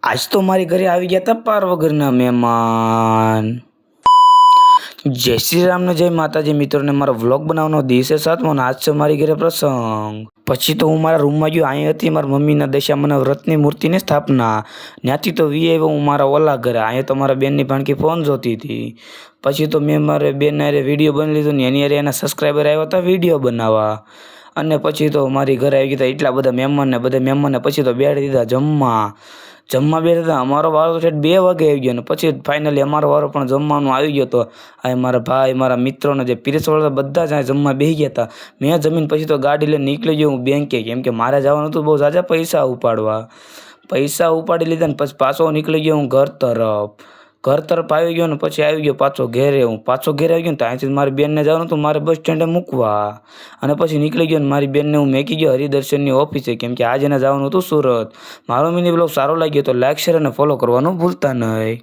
આજ તો મારી ઘરે આવી ગયા હતા પાર વગરના મહેમાન. જય શ્રી રામ ને જય માતાજી મિત્રોને મારો વ્લોગ બનાવવાનો દિવસે સાતમો ને આજ છે મારી ઘરે પ્રસંગ. પછી તો હું મારા રૂમમાં ગયો. અહીં હતી મારા મમ્મીના દશામાના વ્રતની મૂર્તિની સ્થાપના. ત્યાંથી તો વી આવ્યો હું મારા ઓલા ઘરે. અહીંયા તો મારા બેનની ભાણકી ફોન જોતી હતી. પછી તો મેં મારે બેન હારે વિડીયો બની લીધો ને એની હારે એના સબસ્ક્રાઈબર આવ્યા હતા વિડીયો બનાવવા. અને પછી તો મારી ઘરે આવી ગયા એટલા બધા મહેમાનને પછી તો બેઠી દીધા જમવા બેઠા હતા. અમારો વારો તો 2 વાગે આવી ગયો ને પછી ફાઇનલી અમારો વારો પણ જમવાનું આવી ગયો હતો. આ મારા ભાઈ મારા મિત્રોને જે પીરસવાળા બધા જ જમવા બેસી ગયા હતા. મેં જમીન પછી તો ગાડી લઈને નીકળી ગયો હું બેંકે, કેમ કે મારે જવાનું હતું બહુ ઝાઝા પૈસા ઉપાડી લીધા ને પછી પાછો નીકળી ગયો હું ઘર તરફ આવી ગયો ને પછી આવી ગયો પાછો ઘેરે આવી ગયો ને ત્યાંથી મારી બેનને જવાનું હતું મારે બસ સ્ટેન્ડે મૂકવા. અને પછી નીકળી ગયો ને મારી બેનને હું મેકી ગયો હરિદર્શનની ઓફિસે, કેમ કે આજે જવાનું હતું સુરત. મારો મિની બ્લોગ સારો લાગ્યો તો લાઈક શેર અને ફોલો કરવાનું ભૂલતા નહીં.